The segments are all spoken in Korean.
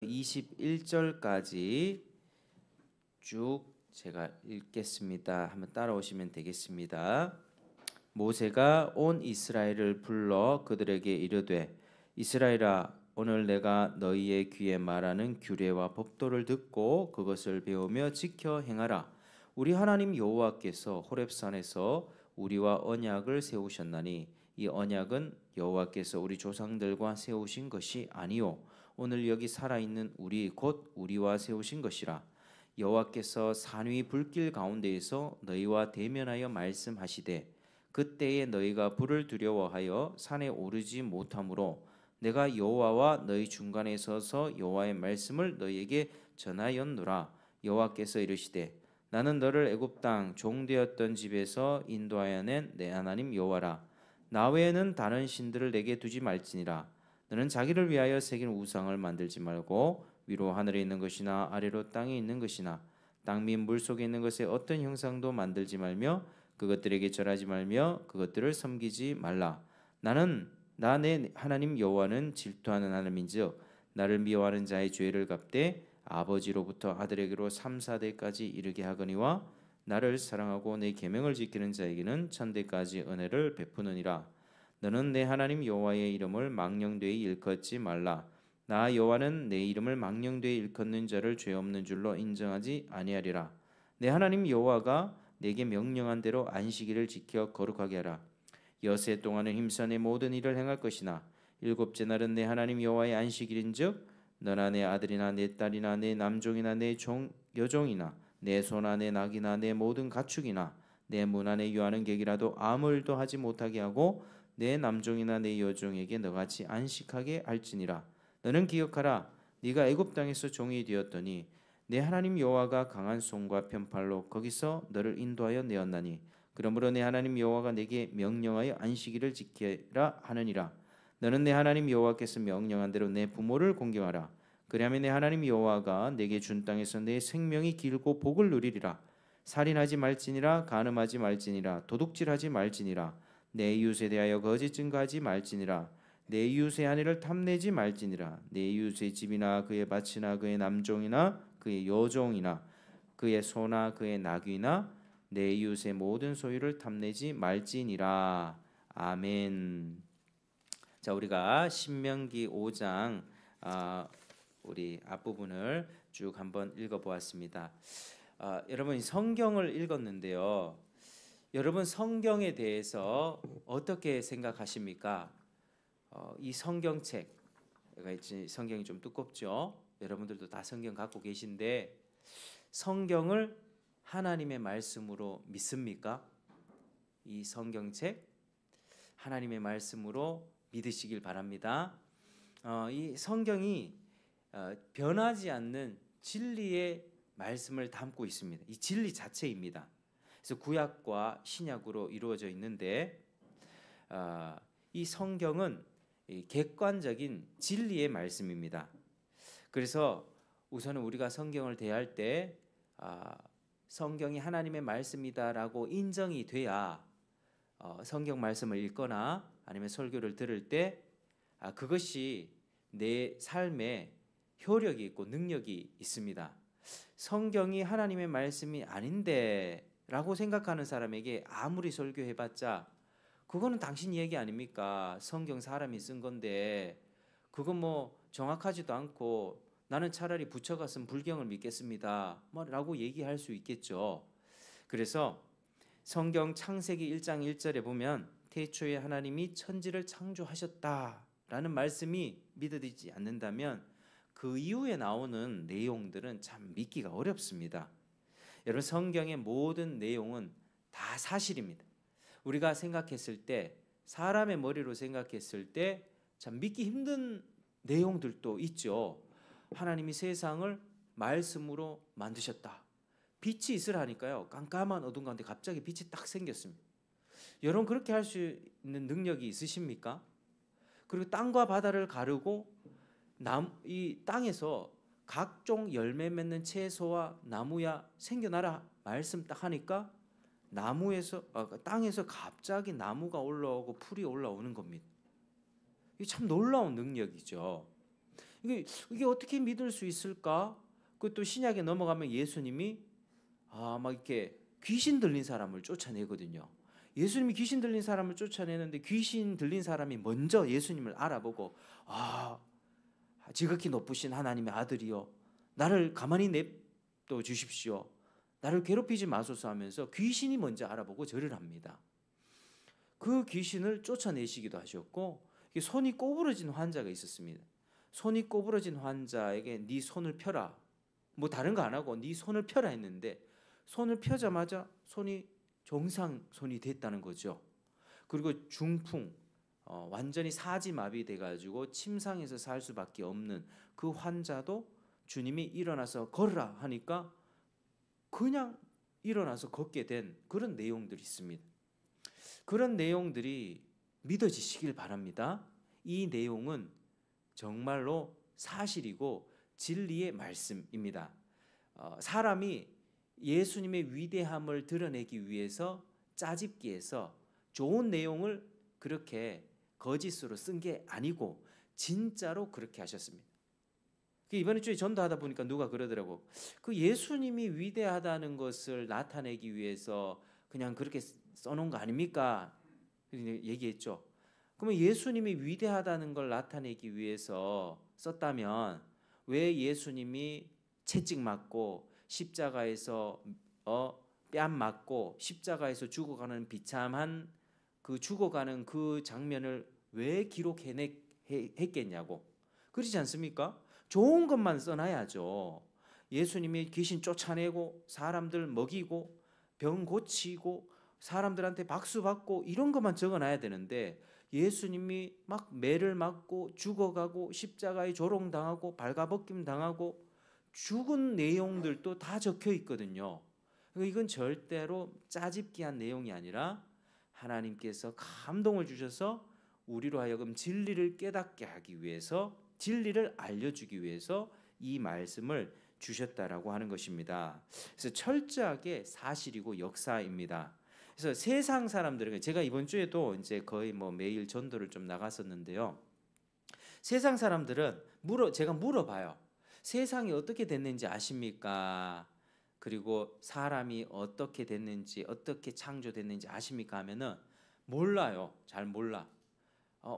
21절까지 쭉 제가 읽겠습니다. 한번 따라오시면 되겠습니다. 모세가 온 이스라엘을 불러 그들에게 이르되 이스라엘아 오늘 내가 너희의 귀에 말하는 규례와 법도를 듣고 그것을 배우며 지켜 행하라. 우리 하나님 여호와께서 호렙산에서 우리와 언약을 세우셨나니 이 언약은 여호와께서 우리 조상들과 세우신 것이 아니요 오늘 여기 살아있는 우리 곧 우리와 세우신 것이라. 여호와께서 산 위 불길 가운데에서 너희와 대면하여 말씀하시되 그때에 너희가 불을 두려워하여 산에 오르지 못하므로 내가 여호와와 너희 중간에 서서 여호와의 말씀을 너희에게 전하였노라. 여호와께서 이르시되 나는 너를 애굽 땅 종되었던 집에서 인도하여 낸 내 하나님 여호와라. 나 외에는 다른 신들을 내게 두지 말지니라. 너는 자기를 위하여 새긴 우상을 만들지 말고 위로 하늘에 있는 것이나 아래로 땅에 있는 것이나 땅 및 물 속에 있는 것의 어떤 형상도 만들지 말며 그것들에게 절하지 말며 그것들을 섬기지 말라. 나는 내 하나님 여호와는 질투하는 하나님인즉 나를 미워하는 자의 죄를 갚되 아버지로부터 아들에게로 3, 4대까지 이르게 하거니와 나를 사랑하고 내 계명을 지키는 자에게는 천대까지 은혜를 베푸느니라. 너는 내 하나님 여호와의 이름을 망령되이 일컫지 말라. 나 여호와는 내 이름을 망령되이 일컫는 자를 죄 없는 줄로 인정하지 아니하리라. 내 하나님 여호와가 내게 명령한 대로 안식일을 지켜 거룩하게 하라. 여세 동안은 힘써 내 모든 일을 행할 것이나 일곱째 날은 내 하나님 여호와의 안식일인즉 너나 내 아들이나 내 딸이나 내 남종이나 내 여종이나 내 소나 내 낙이나 내 모든 가축이나 내 문 안에 유하는 객이라도 아무 일도 하지 못하게 하고 내 남종이나 내 여종에게 너같이 안식하게 할지니라. 너는 기억하라. 네가 애굽 땅에서 종이 되었더니 내 하나님 여호와가 강한 손과 편팔로 거기서 너를 인도하여 내었나니 그러므로 내 하나님 여호와가 내게 명령하여 안식일을 지키라 하느니라. 너는 내 하나님 여호와께서 명령한 대로 내 부모를 공경하라. 그리하면 내 하나님 여호와가 내게 준 땅에서 내 생명이 길고 복을 누리리라. 살인하지 말지니라. 간음하지 말지니라. 도둑질하지 말지니라. 내 이웃에 대하여 거짓 증거하지 말지니라. 내 이웃의 아내를 탐내지 말지니라. 내 이웃의 집이나 그의 밭이나 그의 남종이나 그의 여종이나 그의 소나 그의 낙이나 내 이웃의 모든 소유를 탐내지 말지니라. 아멘. 자, 우리가 신명기 5장 우리 앞부분을 쭉 한번 읽어보았습니다. 여러분 성경을 읽었는데요. 여러분 성경에 대해서 어떻게 생각하십니까? 이 성경책, 성경이 좀 두껍죠? 여러분들도 다 성경 갖고 계신데 성경을 하나님의 말씀으로 믿습니까? 이 성경책 하나님의 말씀으로 믿으시길 바랍니다. 이 성경이 변하지 않는 진리의 말씀을 담고 있습니다. 이 진리 자체입니다. 그래서 구약과 신약으로 이루어져 있는데 이 성경은 객관적인 진리의 말씀입니다. 그래서 우선은 우리가 성경을 대할 때 성경이 하나님의 말씀이다라고 인정이 돼야 성경 말씀을 읽거나 아니면 설교를 들을 때 그것이 내 삶에 효력이 있고 능력이 있습니다. 성경이 하나님의 말씀이 아닌데 라고 생각하는 사람에게 아무리 설교해봤자 그거는 당신 얘기 아닙니까? 성경 사람이 쓴 건데 그건 뭐 정확하지도 않고 나는 차라리 부처가 쓴 불경을 믿겠습니다 라고 얘기할 수 있겠죠. 그래서 성경 창세기 1장 1절에 보면 태초에 하나님이 천지를 창조하셨다라는 말씀이 믿어지지 않는다면 그 이후에 나오는 내용들은 참 믿기가 어렵습니다. 여러분 성경의 모든 내용은 다 사실입니다. 우리가 생각했을 때 사람의 머리로 생각했을 때 참 믿기 힘든 내용들도 있죠. 하나님이 세상을 말씀으로 만드셨다. 빛이 있으라니까요. 깜깜한 어둠 가운데 갑자기 빛이 딱 생겼습니다. 여러분 그렇게 할 수 있는 능력이 있으십니까? 그리고 땅과 바다를 가르고 이 땅에서 각종 열매 맺는 채소와 나무야 생겨나라 말씀 딱 하니까 땅에서 갑자기 나무가 올라오고 풀이 올라오는 겁니다. 이게 참 놀라운 능력이죠. 이게 어떻게 믿을 수 있을까? 그것도 신약에 넘어가면 예수님이 막 이렇게 귀신 들린 사람을 쫓아내거든요. 예수님이 귀신 들린 사람을 쫓아내는데 귀신 들린 사람이 먼저 예수님을 알아보고 지극히 높으신 하나님의 아들이여 나를 가만히 냅둬 주십시오. 나를 괴롭히지 마소서 하면서 귀신이 먼저 알아보고 절을 합니다. 그 귀신을 쫓아내시기도 하셨고 손이 꼬부러진 환자가 있었습니다. 손이 꼬부러진 환자에게 네 손을 펴라. 뭐 다른 거 안 하고 네 손을 펴라 했는데 손을 펴자마자 손이 정상 손이 됐다는 거죠. 그리고 중풍 완전히 사지마비 돼가지고 침상에서 살 수밖에 없는 그 환자도 주님이 일어나서 걸으라 하니까 그냥 일어나서 걷게 된 그런 내용들이 있습니다. 그런 내용들이 믿어지시길 바랍니다. 이 내용은 정말로 사실이고 진리의 말씀입니다. 사람이 예수님의 위대함을 드러내기 위해서 짜집기해서 좋은 내용을 그렇게 거짓으로 쓴 게 아니고 진짜로 그렇게 하셨습니다. 이번 주에 전도하다 보니까 누가 그러더라고. 그 예수님이 위대하다는 것을 나타내기 위해서 그냥 그렇게 써놓은 거 아닙니까? 얘기했죠. 그러면 예수님이 위대하다는 걸 나타내기 위해서 썼다면 왜 예수님이 채찍 맞고 십자가에서 뺨 맞고 십자가에서 죽어가는 비참한 그 죽어가는 그 장면을 왜 기록했겠냐고. 그렇지 않습니까? 좋은 것만 써놔야죠. 예수님이 귀신 쫓아내고 사람들 먹이고 병 고치고 사람들한테 박수 받고 이런 것만 적어놔야 되는데 예수님이 막 매를 맞고 죽어가고 십자가에 조롱당하고 발가벗김 당하고 죽은 내용들도 다 적혀 있거든요. 이건 절대로 짜집기한 내용이 아니라 하나님께서 감동을 주셔서 우리로 하여금 진리를 깨닫게 하기 위해서 진리를 알려주기 위해서 이 말씀을 주셨다라고 하는 것입니다. 그래서 철저하게 사실이고 역사입니다. 그래서 세상 사람들은 제가 이번 주에도 이제 거의 뭐 매일 전도를 좀 나갔었는데요. 세상 사람들은 제가 물어봐요. 세상이 어떻게 됐는지 아십니까? 그리고 사람이 어떻게 됐는지 어떻게 창조됐는지 아십니까? 하면은 몰라요. 잘 몰라.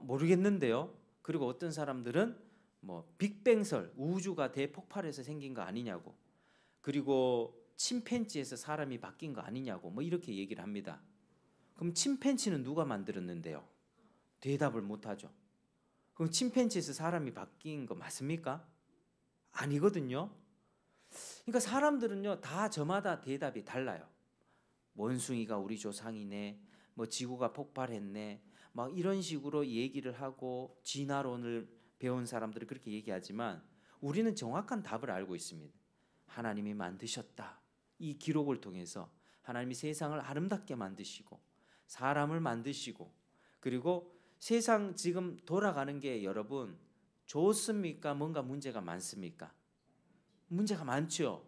모르겠는데요. 그리고 어떤 사람들은 뭐 빅뱅설 우주가 대폭발해서 생긴 거 아니냐고. 그리고 침팬지에서 사람이 바뀐 거 아니냐고 뭐 이렇게 얘기를 합니다. 그럼 침팬지는 누가 만들었는데요? 대답을 못하죠. 그럼 침팬지에서 사람이 바뀐 거 맞습니까? 아니거든요. 그러니까 사람들은요 다 저마다 대답이 달라요. 원숭이가 우리 조상이네, 뭐 지구가 폭발했네, 막 이런 식으로 얘기를 하고 진화론을 배운 사람들이 그렇게 얘기하지만 우리는 정확한 답을 알고 있습니다. 하나님이 만드셨다. 이 기록을 통해서 하나님이 세상을 아름답게 만드시고 사람을 만드시고 그리고 세상 지금 돌아가는 게 여러분 좋습니까? 뭔가 문제가 많습니까? 문제가 많죠.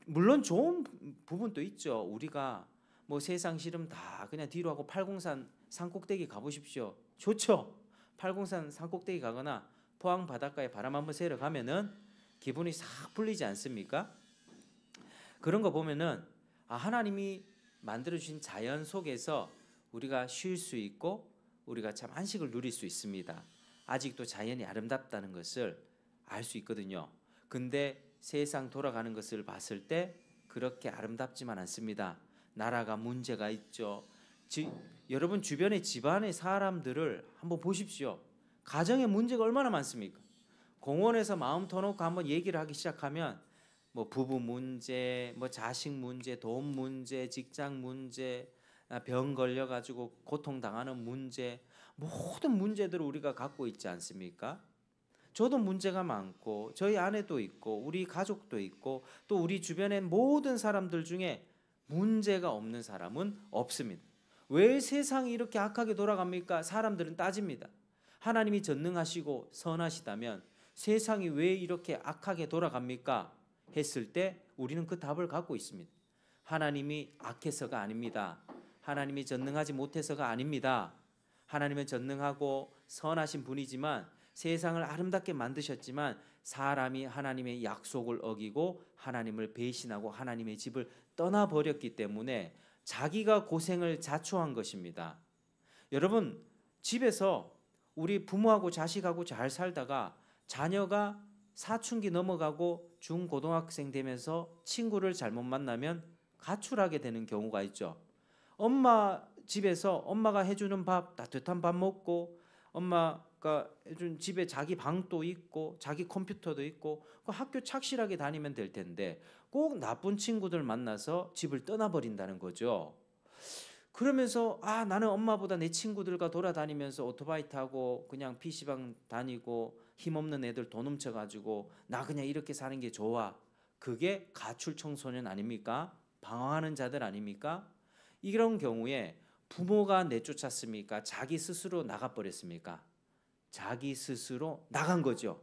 물론 좋은 부분도 있죠. 우리가 뭐 세상 시름 다 그냥 뒤로 하고 팔공산 산꼭대기 가보십시오. 좋죠. 팔공산 산꼭대기 가거나 포항 바닷가에 바람 한번 쐬러 가면은 기분이 싹 풀리지 않습니까? 그런 거 보면은 하나님이 만들어주신 자연 속에서 우리가 쉴 수 있고 우리가 참 안식을 누릴 수 있습니다. 아직도 자연이 아름답다는 것을 알 수 있거든요. 근데 세상 돌아가는 것을 봤을 때 그렇게 아름답지만 않습니다. 나라가 문제가 있죠. 여러분 주변의 집안의 사람들을 한번 보십시오. 가정에 문제가 얼마나 많습니까? 공원에서 마음 터놓고 한번 얘기를 하기 시작하면 뭐 부부 문제, 뭐 자식 문제, 돈 문제, 직장 문제, 병 걸려가지고 고통당하는 문제, 모든 문제들을 우리가 갖고 있지 않습니까? 저도 문제가 많고 저희 아내도 있고 우리 가족도 있고 또 우리 주변의 모든 사람들 중에 문제가 없는 사람은 없습니다. 왜 세상이 이렇게 악하게 돌아갑니까? 사람들은 따집니다. 하나님이 전능하시고 선하시다면 세상이 왜 이렇게 악하게 돌아갑니까? 했을 때 우리는 그 답을 갖고 있습니다. 하나님이 악해서가 아닙니다. 하나님이 전능하지 못해서가 아닙니다. 하나님은 전능하고 선하신 분이지만 세상을 아름답게 만드셨지만 사람이 하나님의 약속을 어기고 하나님을 배신하고 하나님의 집을 떠나버렸기 때문에 자기가 고생을 자초한 것입니다. 여러분, 집에서 우리 부모하고 자식하고 잘 살다가 자녀가 사춘기 넘어가고 중고등학생 되면서 친구를 잘못 만나면 가출하게 되는 경우가 있죠. 엄마 집에서 엄마가 해주는 밥, 따뜻한 밥 먹고 엄마가 해준 집에 자기 방도 있고 자기 컴퓨터도 있고 학교 착실하게 다니면 될 텐데 꼭 나쁜 친구들 만나서 집을 떠나버린다는 거죠. 그러면서 나는 엄마보다 내 친구들과 돌아다니면서 오토바이 타고 그냥 PC방 다니고 힘없는 애들 돈 훔쳐가지고 나 그냥 이렇게 사는 게 좋아. 그게 가출 청소년 아닙니까? 방황하는 자들 아닙니까? 이런 경우에 부모가 내쫓았습니까? 자기 스스로 나가버렸습니까? 자기 스스로 나간 거죠.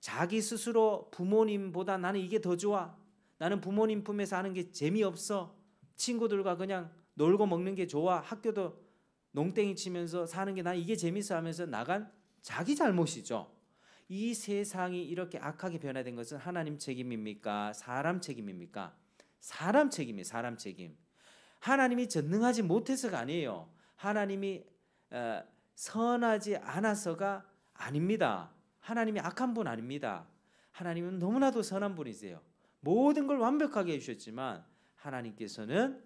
자기 스스로 부모님보다 나는 이게 더 좋아. 나는 부모님 품에 사는 게 재미없어. 친구들과 그냥 놀고 먹는 게 좋아. 학교도 농땡이 치면서 사는 게 난 이게 재밌어 하면서 나간 자기 잘못이죠. 이 세상이 이렇게 악하게 변화된 것은 하나님 책임입니까? 사람 책임입니까? 사람 책임이에요. 사람 책임. 하나님이 전능하지 못해서가 아니에요. 하나님이 선하지 않아서가 아닙니다. 하나님이 악한 분 아닙니다. 하나님은 너무나도 선한 분이세요. 모든 걸 완벽하게 해주셨지만 하나님께서는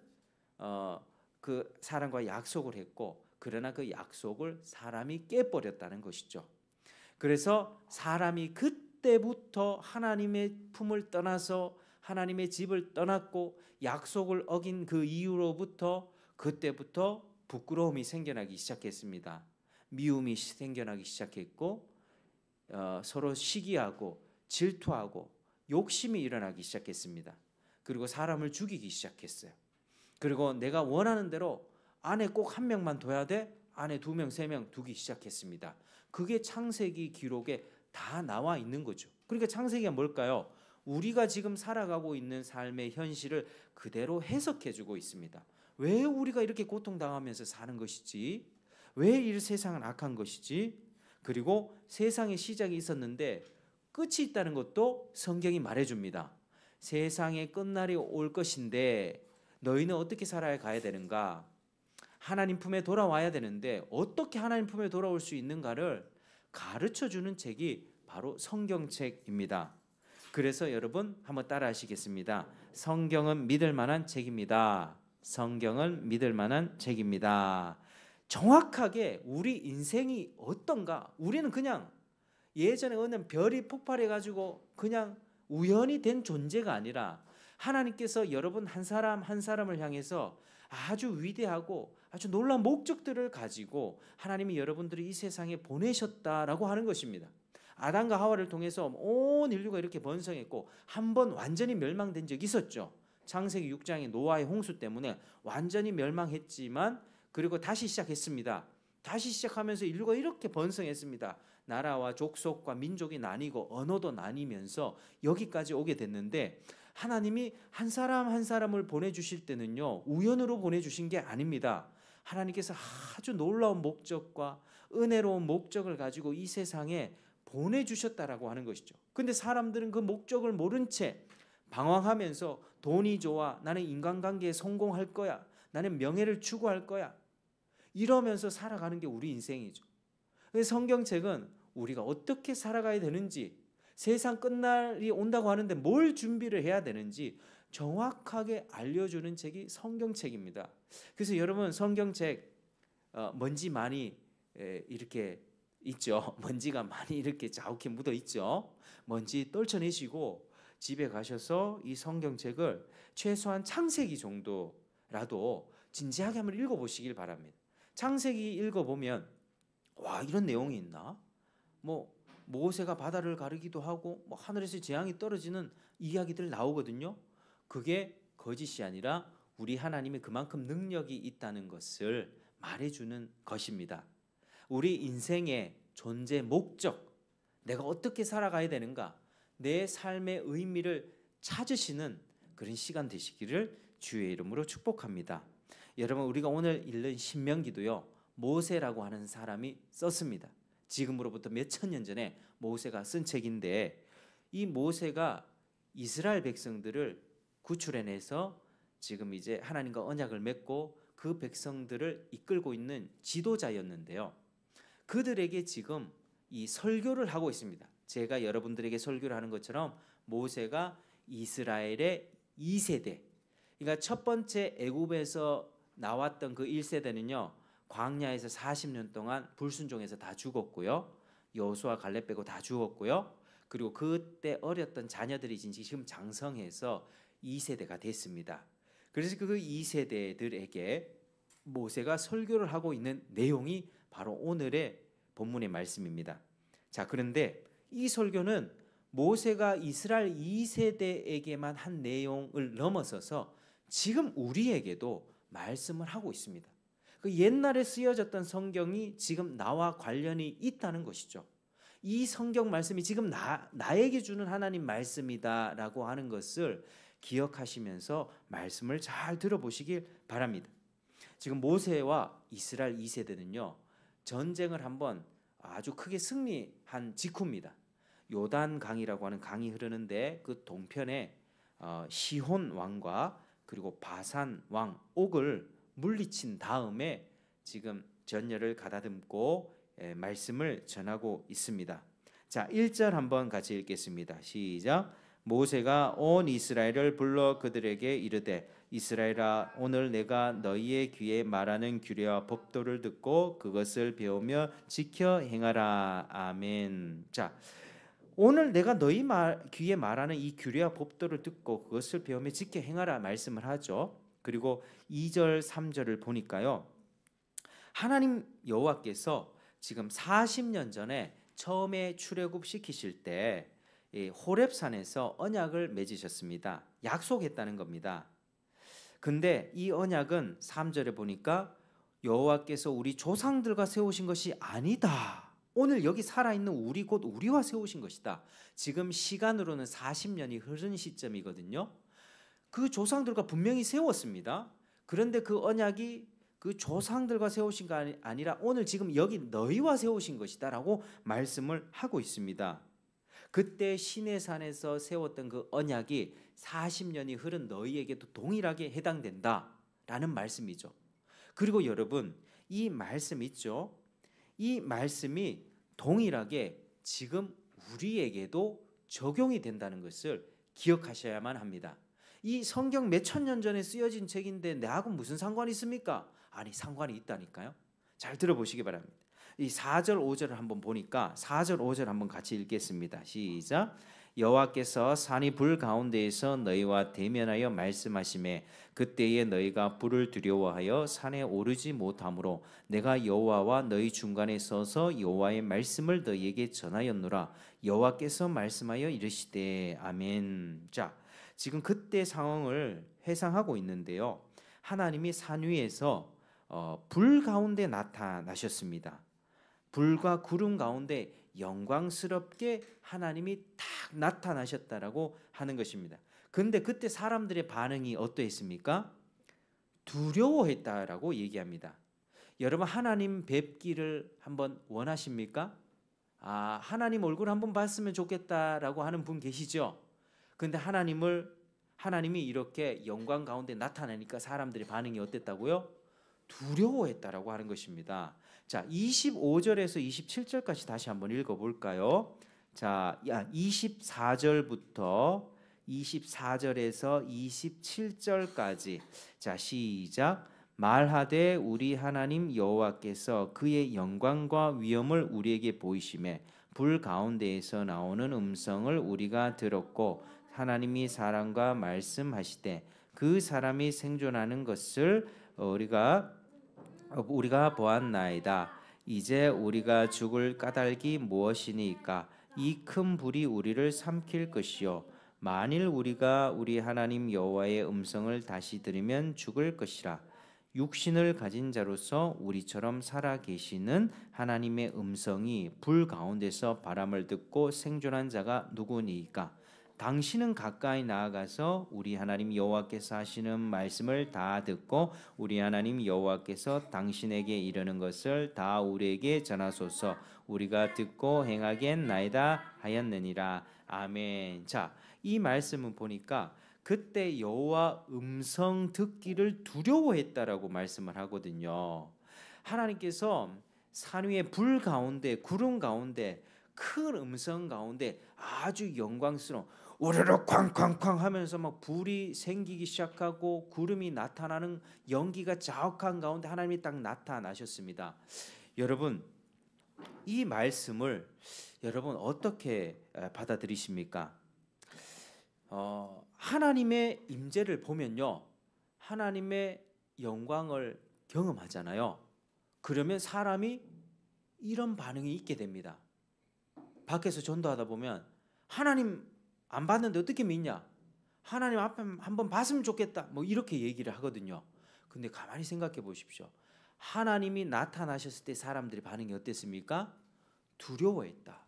그 사람과 약속을 했고 그러나 그 약속을 사람이 깨버렸다는 것이죠. 그래서 사람이 그때부터 하나님의 품을 떠나서 하나님의 집을 떠났고 약속을 어긴 그 이후로부터 그때부터 부끄러움이 생겨나기 시작했습니다. 미움이 생겨나기 시작했고 서로 시기하고 질투하고 욕심이 일어나기 시작했습니다. 그리고 사람을 죽이기 시작했어요. 그리고 내가 원하는 대로 아내 꼭 한 명만 둬야 돼? 아내 2명, 3명 두기 시작했습니다. 그게 창세기 기록에 다 나와 있는 거죠. 그러니까 창세기가 뭘까요? 우리가 지금 살아가고 있는 삶의 현실을 그대로 해석해주고 있습니다. 왜 우리가 이렇게 고통당하면서 사는 것이지? 왜 이 세상은 악한 것이지? 그리고 세상의 시작이 있었는데 끝이 있다는 것도 성경이 말해줍니다. 세상의 끝날이 올 것인데 너희는 어떻게 살아야 가야 되는가? 하나님 품에 돌아와야 되는데 어떻게 하나님 품에 돌아올 수 있는가를 가르쳐주는 책이 바로 성경책입니다. 그래서 여러분 한번 따라 하시겠습니다. 성경은 믿을 만한 책입니다. 성경은 믿을 만한 책입니다. 정확하게 우리 인생이 어떤가? 우리는 그냥 예전에 어느 별이 폭발해가지고 그냥 우연히 된 존재가 아니라 하나님께서 여러분 한 사람 한 사람을 향해서 아주 위대하고 아주 놀라운 목적들을 가지고 하나님이 여러분들을 이 세상에 보내셨다라고 하는 것입니다. 아담과 하와를 통해서 온 인류가 이렇게 번성했고 한 번 완전히 멸망된 적이 있었죠. 창세기 6장의 노아의 홍수 때문에 완전히 멸망했지만 그리고 다시 시작했습니다. 다시 시작하면서 인류가 이렇게 번성했습니다. 나라와 족속과 민족이 나뉘고 언어도 나뉘면서 여기까지 오게 됐는데 하나님이 한 사람 한 사람을 보내주실 때는요 우연으로 보내주신 게 아닙니다. 하나님께서 아주 놀라운 목적과 은혜로운 목적을 가지고 이 세상에 보내주셨다라고 하는 것이죠. 근데 사람들은 그 목적을 모른 채 방황하면서 돈이 좋아, 나는 인간관계에 성공할 거야, 나는 명예를 추구할 거야 이러면서 살아가는 게 우리 인생이죠. 성경책은 우리가 어떻게 살아가야 되는지, 세상 끝날이 온다고 하는데 뭘 준비를 해야 되는지 정확하게 알려주는 책이 성경책입니다. 그래서 여러분 성경책 먼지 많이 이렇게 있죠. 먼지가 많이 이렇게 자욱해 묻어 있죠. 먼지 떨쳐내시고 집에 가셔서 이 성경책을 최소한 창세기 정도라도 진지하게 한번 읽어보시길 바랍니다. 창세기 읽어보면 와 이런 내용이 있나? 뭐 모세가 바다를 가르기도 하고 뭐 하늘에서 재앙이 떨어지는 이야기들 나오거든요. 그게 거짓이 아니라 우리 하나님이 그만큼 능력이 있다는 것을 말해주는 것입니다. 우리 인생의 존재 목적, 내가 어떻게 살아가야 되는가, 내 삶의 의미를 찾으시는 그런 시간 되시기를 주의 이름으로 축복합니다. 여러분 우리가 오늘 읽는 신명기도요 모세라고 하는 사람이 썼습니다. 지금으로부터 몇천 년 전에 모세가 쓴 책인데 이 모세가 이스라엘 백성들을 구출해내서 지금 이제 하나님과 언약을 맺고 그 백성들을 이끌고 있는 지도자였는데요. 그들에게 지금 이 설교를 하고 있습니다. 제가 여러분들에게 설교를 하는 것처럼 모세가 이스라엘의 2세대, 그러니까 첫 번째 애굽에서 나왔던 그 1세대는요 광야에서 40년 동안 불순종해서 다 죽었고요. 여호수아 갈렙 빼고 다 죽었고요. 그리고 그때 어렸던 자녀들이 지금 장성해서 2세대가 됐습니다. 그래서 그 2세대들에게 모세가 설교를 하고 있는 내용이 바로 오늘의 본문의 말씀입니다. 자, 그런데 이 설교는 모세가 이스라엘 2세대에게만 한 내용을 넘어서서 지금 우리에게도 말씀을 하고 있습니다. 그 옛날에 쓰여졌던 성경이 지금 나와 관련이 있다는 것이죠. 이 성경 말씀이 지금 나에게 주는 하나님 말씀이다라고 하는 것을 기억하시면서 말씀을 잘 들어보시길 바랍니다. 지금 모세와 이스라엘 2세대는요 전쟁을 한번 아주 크게 승리한 직후입니다. 요단 강이라고 하는 강이 흐르는데 그 동편에 시혼 왕과 그리고 바산 왕 옥을 물리친 다음에 지금 전열을 가다듬고 말씀을 전하고 있습니다. 자, 1절 한번 같이 읽겠습니다. 시작. 모세가 온 이스라엘을 불러 그들에게 이르되 이스라엘아 오늘 내가 너희의 귀에 말하는 규례와 법도를 듣고 그것을 배우며 지켜 행하라. 아멘. 자, 오늘 내가 너희 귀에 말하는 이 규례와 법도를 듣고 그것을 배우며 지켜 행하라 말씀을 하죠. 그리고 2절 3절을 보니까요 하나님 여호와께서 지금 40년 전에 처음에 출애굽 시키실 때 호렙산에서 언약을 맺으셨습니다. 약속했다는 겁니다. 근데 이 언약은 3절에 보니까 여호와께서 우리 조상들과 세우신 것이 아니다. 오늘 여기 살아있는 우리 곧 우리와 세우신 것이다. 지금 시간으로는 40년이 흐른 시점이거든요. 그 조상들과 분명히 세웠습니다. 그런데 그 언약이 그 조상들과 세우신 거 아니라 오늘 지금 여기 너희와 세우신 것이다 라고 말씀을 하고 있습니다. 그때 시내산에서 세웠던 그 언약이 40년이 흐른 너희에게도 동일하게 해당된다 라는 말씀이죠. 그리고 여러분 이 말씀 있죠. 이 말씀이 동일하게 지금 우리에게도 적용이 된다는 것을 기억하셔야만 합니다. 이 성경 몇천 년 전에 쓰여진 책인데 나하고 무슨 상관이 있습니까? 아니 상관이 있다니까요. 잘 들어보시기 바랍니다. 이 4절 5절을 한번 보니까 4절 5절 한번 같이 읽겠습니다. 시작. 여호와께서 산이 불 가운데에서 너희와 대면하여 말씀하시매 그때에 너희가 불을 두려워하여 산에 오르지 못하므로 내가 여호와와 너희 중간에 서서 여호와의 말씀을 너희에게 전하였노라. 여호와께서 말씀하여 이르시되 아멘. 자, 지금 그때 상황을 회상하고 있는데요. 하나님이 산 위에서 불 가운데 나타나셨습니다. 불과 구름 가운데 영광스럽게 하나님이 딱 나타나셨다라고 하는 것입니다. 근데 그때 사람들의 반응이 어떠했습니까? 두려워했다라고 얘기합니다. 여러분 하나님 뵙기를 한번 원하십니까? 하나님 얼굴 한번 봤으면 좋겠다라고 하는 분 계시죠? 근데 하나님이 이렇게 영광 가운데 나타나니까 사람들의 반응이 어땠다고요? 두려워했다라고 하는 것입니다. 자, 25절에서 27절까지 다시 한번 읽어볼까요? 자, 24절부터 24절에서 27절까지 자, 시작. 말하되 우리 하나님 여호와께서 그의 영광과 위엄을 우리에게 보이시매 불 가운데에서 나오는 음성을 우리가 들었고 하나님이 사람과 말씀하시되 그 사람이 생존하는 것을 우리가 보았나이다. 이제 우리가 죽을 까닭이 무엇이니까? 이 큰 불이 우리를 삼킬 것이요 만일 우리가 우리 하나님 여호와의 음성을 다시 들으면 죽을 것이라. 육신을 가진 자로서 우리처럼 살아 계시는 하나님의 음성이 불 가운데서 바람을 듣고 생존한 자가 누구니까? 당신은 가까이 나아가서 우리 하나님 여호와께서 하시는 말씀을 다 듣고 우리 하나님 여호와께서 당신에게 이르는 것을 다 우리에게 전하소서. 우리가 듣고 행하겠나이다 하였느니라. 아멘. 자, 이 말씀은 보니까 그때 여호와 음성 듣기를 두려워했다라고 말씀을 하거든요. 하나님께서 산 위에 불 가운데, 구름 가운데, 큰 음성 가운데 아주 영광스러운 우르르 쾅쾅쾅 하면서 막 불이 생기기 시작하고 구름이 나타나는, 연기가 자욱한 가운데 하나님이 딱 나타나셨습니다. 여러분, 이 말씀을 여러분 어떻게 받아들이십니까? 하나님의 임재를 보면요, 하나님의 영광을 경험하잖아요. 그러면 사람이 이런 반응이 있게 됩니다. 밖에서 전도하다 보면 하나님 안 봤는데 어떻게 믿냐? 하나님 앞에 한번 봤으면 좋겠다. 뭐 이렇게 얘기를 하거든요. 근데 가만히 생각해 보십시오. 하나님이 나타나셨을 때 사람들의 반응이 어땠습니까? 두려워했다.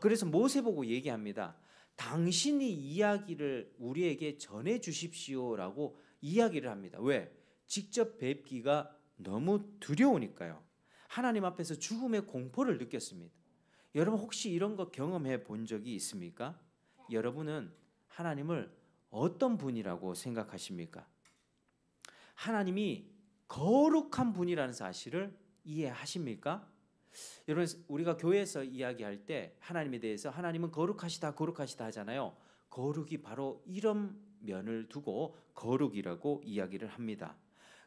그래서 모세 보고 얘기합니다. 당신이 이야기를 우리에게 전해 주십시오라고 이야기를 합니다. 왜? 직접 뵙기가 너무 두려우니까요. 하나님 앞에서 죽음의 공포를 느꼈습니다. 여러분 혹시 이런 거 경험해 본 적이 있습니까? 여러분은 하나님을 어떤 분이라고 생각하십니까? 하나님이 거룩한 분이라는 사실을 이해하십니까? 여러분, 우리가 교회에서 이야기할 때 하나님에 대해서 하나님은 거룩하시다 거룩하시다 하잖아요. 거룩이 바로 이런 면을 두고 거룩이라고 이야기를 합니다.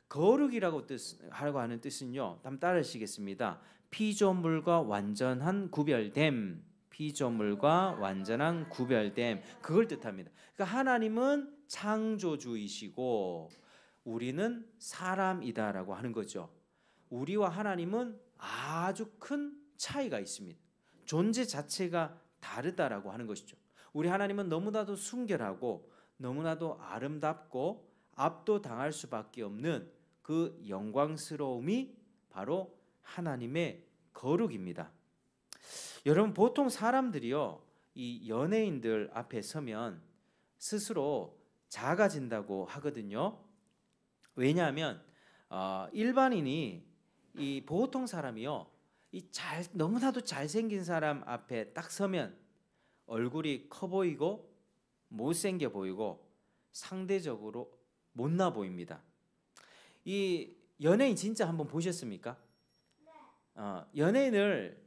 거룩이라고 하라고 하는 뜻은요, 한번 따라하시겠습니다. 피조물과 완전한 구별됨, 피조물과 완전한 구별됨, 그걸 뜻합니다. 그러니까 하나님은 창조주이시고 우리는 사람이다라고 하는 거죠. 우리와 하나님은 아주 큰 차이가 있습니다. 존재 자체가 다르다라고 하는 것이죠. 우리 하나님은 너무나도 순결하고 너무나도 아름답고 압도당할 수밖에 없는 그 영광스러움이 바로 하나님의 거룩입니다. 여러분, 보통 사람들이요, 이 연예인들 앞에 서면 스스로 작아진다고 하거든요. 왜냐하면 일반인이, 이 보통 사람이요, 너무나도 잘생긴 사람 앞에 딱 서면 얼굴이 커 보이고 못생겨 보이고 상대적으로 못나 보입니다. 이 연예인 진짜 한번 보셨습니까? 연예인을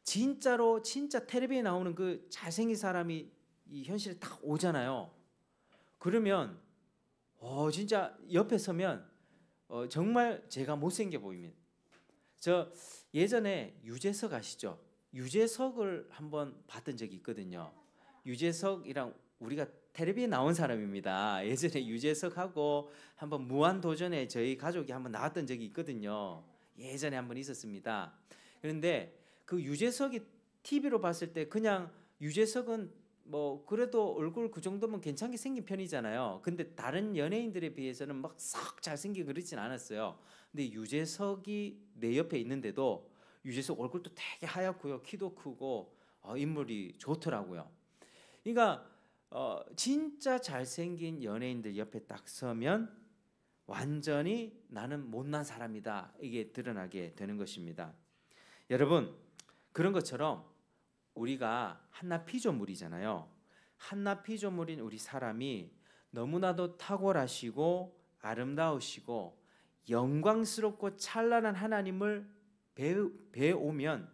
진짜로 진짜 텔레비에 나오는 그 잘생긴 사람이 이 현실에 딱 오잖아요. 그러면 진짜 옆에 서면 정말 제가 못생겨 보입니다. 저 예전에 유재석 아시죠? 유재석을 한번 봤던 적이 있거든요. 유재석이랑 우리가 텔레비에 나온 사람입니다. 예전에 유재석하고 한번 무한도전에 저희 가족이 한번 나왔던 적이 있거든요. 예전에 한번 있었습니다. 그런데 그 유재석이 TV로 봤을 때 그냥 유재석은 뭐 그래도 얼굴 그 정도면 괜찮게 생긴 편이잖아요. 근데 다른 연예인들에 비해서는 막 썩 잘생기고 그러진 않았어요. 근데 유재석이 내 옆에 있는데도 유재석 얼굴도 되게 하얗고요, 키도 크고 인물이 좋더라고요. 그러니까 진짜 잘생긴 연예인들 옆에 딱 서면 완전히 나는 못난 사람이다, 이게 드러나게 되는 것입니다. 여러분, 그런 것처럼 우리가 한낱 피조물이잖아요. 한낱 피조물인 우리 사람이 너무나도 탁월하시고 아름다우시고 영광스럽고 찬란한 하나님을 배우면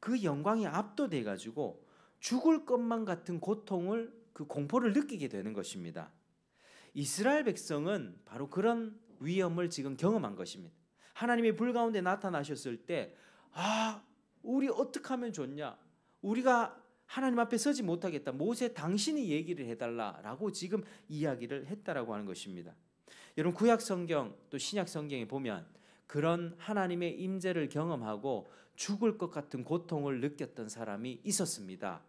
그 영광이 압도돼 가지고 죽을 것만 같은 고통을, 그 공포를 느끼게 되는 것입니다. 이스라엘 백성은 바로 그런 위험을 지금 경험한 것입니다. 하나님이 불 가운데 나타나셨을 때 우리 어떻게 하면 좋냐? 우리가 하나님 앞에 서지 못하겠다. 모세 당신이 얘기를 해달라라고 지금 이야기를 했다라고 하는 것입니다. 여러분, 구약 성경 또 신약 성경에 보면 그런 하나님의 임재를 경험하고 죽을 것 같은 고통을 느꼈던 사람이 있었습니다.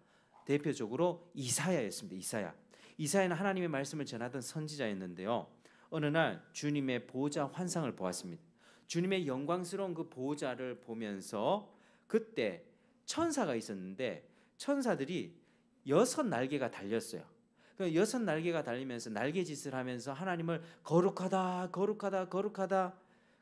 대표적으로 이사야였습니다. 이사야는 하나님의 말씀을 전하던 선지자였는데요. 어느 날 주님의 보호자 환상을 보았습니다. 주님의 영광스러운 그 보호자를 보면서 그때 천사가 있었는데 천사들이 6날개가 달렸어요. 그 6날개가 달리면서 날개짓을 하면서 하나님을 거룩하다 거룩하다 거룩하다,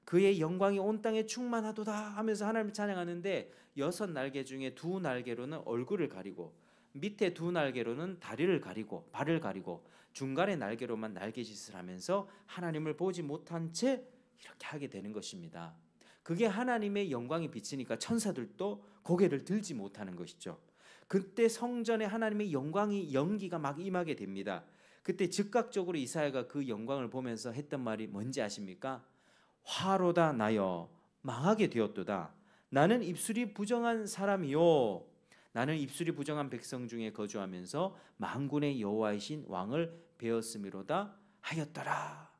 그의 영광이 온 땅에 충만하도다 하면서 하나님을 찬양하는데 6날개 중에 2날개로는 얼굴을 가리고 밑에 2날개로는 다리를 가리고 발을 가리고 중간에 날개로만 날개짓을 하면서 하나님을 보지 못한 채 이렇게 하게 되는 것입니다. 그게 하나님의 영광이 비치니까 천사들도 고개를 들지 못하는 것이죠. 그때 성전에 하나님의 영광이 연기가 막 임하게 됩니다. 그때 즉각적으로 이사야가 그 영광을 보면서 했던 말이 뭔지 아십니까? 화로다 나여 망하게 되었도다. 나는 입술이 부정한 사람이요 나는 입술이 부정한 백성 중에 거주하면서 만군의 여호와이신 왕을 배웠음이로다 하였더라.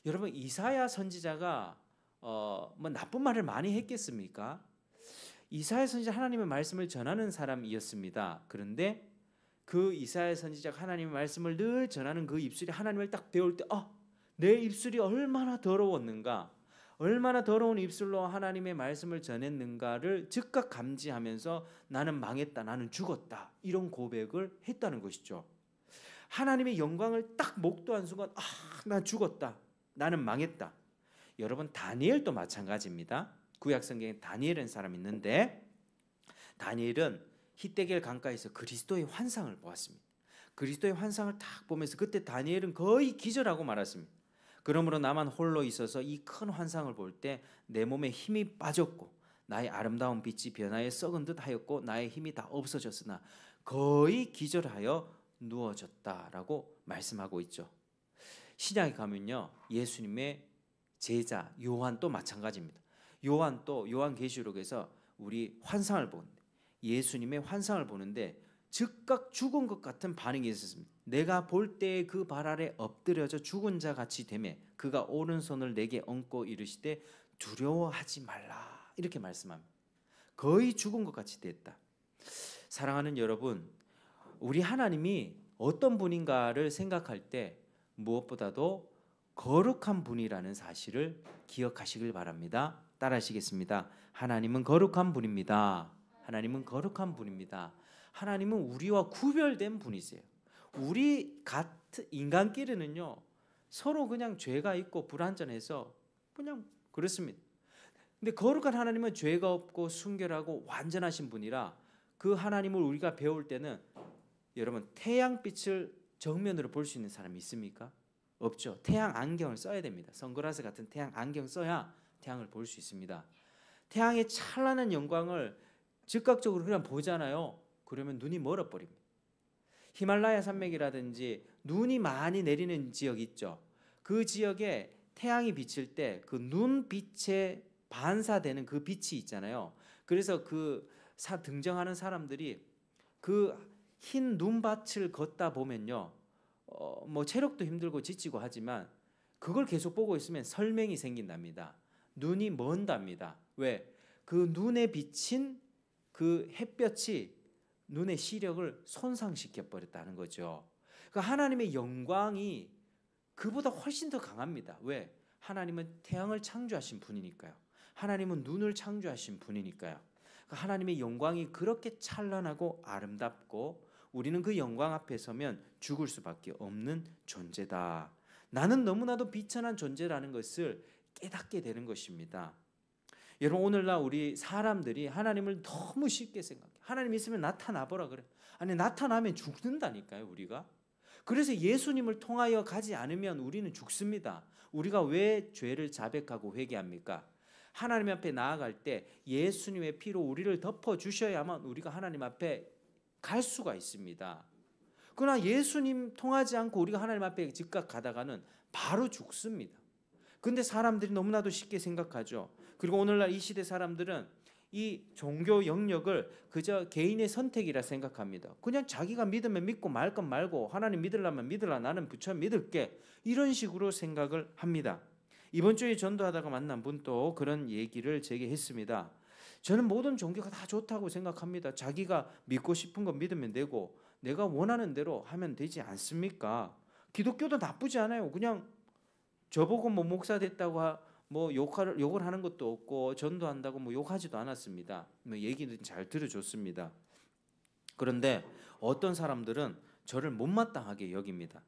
여러분, 이사야 선지자가 뭐 나쁜 말을 많이 했겠습니까? 이사야 선지자 하나님의 말씀을 전하는 사람이었습니다. 그런데 그 이사야 선지자가 하나님의 말씀을 늘 전하는 그 입술이 하나님을 딱 배울 때 내 입술이 얼마나 더러웠는가, 얼마나 더러운 입술로 하나님의 말씀을 전했는가를 즉각 감지하면서 나는 망했다, 나는 죽었다, 이런 고백을 했다는 것이죠. 하나님의 영광을 딱 목도한 순간 나 죽었다, 나는 망했다. 여러분, 다니엘도 마찬가지입니다. 구약 성경에 다니엘이라는 사람이 있는데 다니엘은 히데겔 강가에서 그리스도의 환상을 보았습니다. 그리스도의 환상을 딱 보면서 그때 다니엘은 거의 기절하고 말았습니다. 그러므로 나만 홀로 있어서 이 큰 환상을 볼 때 내 몸에 힘이 빠졌고 나의 아름다운 빛이 변화에 썩은 듯 하였고 나의 힘이 다 없어졌으나 거의 기절하여 누워졌다라고 말씀하고 있죠. 신약에 가면요, 예수님의 제자 요한도 마찬가지입니다. 요한도 요한계시록에서 우리 환상을 보는데 예수님의 환상을 보는데 즉각 죽은 것 같은 반응이 있었습니다. 내가 볼 때에 그 발 아래 엎드려져 죽은 자 같이 되매 그가 오른손을 내게 얹고 이르시되 두려워하지 말라, 이렇게 말씀합니다. 거의 죽은 것 같이 됐다. 사랑하는 여러분, 우리 하나님이 어떤 분인가를 생각할 때 무엇보다도 거룩한 분이라는 사실을 기억하시길 바랍니다. 따라하시겠습니다. 하나님은 거룩한 분입니다. 하나님은 거룩한 분입니다. 하나님은 우리와 구별된 분이세요. 우리 같은 인간끼리는요, 서로 그냥 죄가 있고 불완전해서 그냥 그렇습니다. 근데 거룩한 하나님은 죄가 없고 순결하고 완전하신 분이라 그 하나님을 우리가 배울 때는 여러분, 태양빛을 정면으로 볼 수 있는 사람이 있습니까? 없죠. 태양 안경을 써야 됩니다. 선글라스 같은 태양 안경 써야 태양을 볼 수 있습니다. 태양의 찬란한 영광을 즉각적으로 그냥 보잖아요. 그러면 눈이 멀어버립니다. 히말라야 산맥이라든지 눈이 많이 내리는 지역 있죠. 그 지역에 태양이 비칠 때 그 눈빛에 반사되는 그 빛이 있잖아요. 그래서 그 등정하는 사람들이 그 흰 눈밭을 걷다 보면요, 뭐 체력도 힘들고 지치고 하지만 그걸 계속 보고 있으면 설명이 생긴답니다. 눈이 먼답니다. 왜? 그 눈에 비친 그 햇볕이 눈의 시력을 손상시켜 버렸다는 거죠. 그러니까 하나님의 영광이 그보다 훨씬 더 강합니다. 왜? 하나님은 태양을 창조하신 분이니까요. 하나님은 눈을 창조하신 분이니까요. 그러니까 하나님의 영광이 그렇게 찬란하고 아름답고 우리는 그 영광 앞에 서면 죽을 수밖에 없는 존재다. 나는 너무나도 비천한 존재라는 것을 깨닫게 되는 것입니다. 여러분, 오늘날 우리 사람들이 하나님을 너무 쉽게 생각해. 하나님 있으면 나타나 보라 그래. 아니, 나타나면 죽는다니까요, 우리가. 그래서 예수님을 통하여 가지 않으면 우리는 죽습니다. 우리가 왜 죄를 자백하고 회개합니까? 하나님 앞에 나아갈 때 예수님의 피로 우리를 덮어 주셔야만 우리가 하나님 앞에 갈 수가 있습니다. 그러나 예수님 통하지 않고 우리가 하나님 앞에 즉각 가다가는 바로 죽습니다. 근데 사람들이 너무나도 쉽게 생각하죠. 그리고 오늘날 이 시대 사람들은 이 종교 영역을 그저 개인의 선택이라 생각합니다. 그냥 자기가 믿으면 믿고 말 건 말고 하나님 믿으려면 믿으라, 나는 부처 믿을게, 이런 식으로 생각을 합니다. 이번 주에 전도하다가 만난 분도 그런 얘기를 제게 했습니다. 저는 모든 종교가 다 좋다고 생각합니다. 자기가 믿고 싶은 거 믿으면 되고 내가 원하는 대로 하면 되지 않습니까? 기독교도 나쁘지 않아요. 그냥 저보고 뭐 목사 됐다고 뭐 욕을 하는 것도 없고 전도한다고 뭐 욕하지도 않았습니다. 뭐 얘기는 잘 들어줬습니다. 그런데 어떤 사람들은 저를 못마땅하게 여깁니다.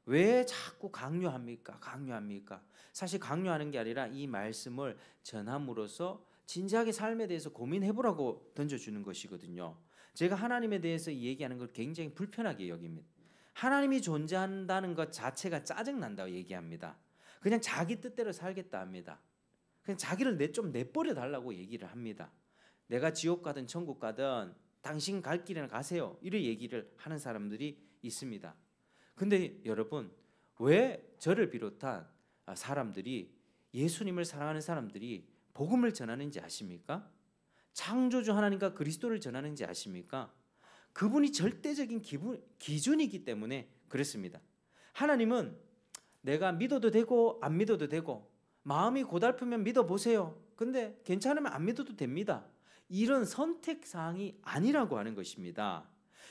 왜 자꾸 강요합니까? 강요합니까? 사실 강요하는 게 아니라 이 말씀을 전함으로써 진지하게 삶에 대해서 고민해보라고 던져주는 것이거든요. 제가 하나님에 대해서 얘기하는 걸 굉장히 불편하게 여깁니다. 하나님이 존재한다는 것 자체가 짜증난다고 얘기합니다. 그냥 자기 뜻대로 살겠다 합니다. 그냥 자기를 좀 내버려 달라고 얘기를 합니다. 내가 지옥 가든 천국 가든 당신 갈 길이나 가세요. 이런 얘기를 하는 사람들이 있습니다. 근데 여러분, 왜 저를 비롯한 사람들이, 예수님을 사랑하는 사람들이 복음을 전하는지 아십니까? 창조주 하나님과 그리스도를 전하는지 아십니까? 그분이 절대적인 기준이기 때문에 그렇습니다. 하나님은 내가 믿어도 되고 안 믿어도 되고, 마음이 고달프면 믿어보세요. 근데 괜찮으면 안 믿어도 됩니다. 이런 선택사항이 아니라고 하는 것입니다.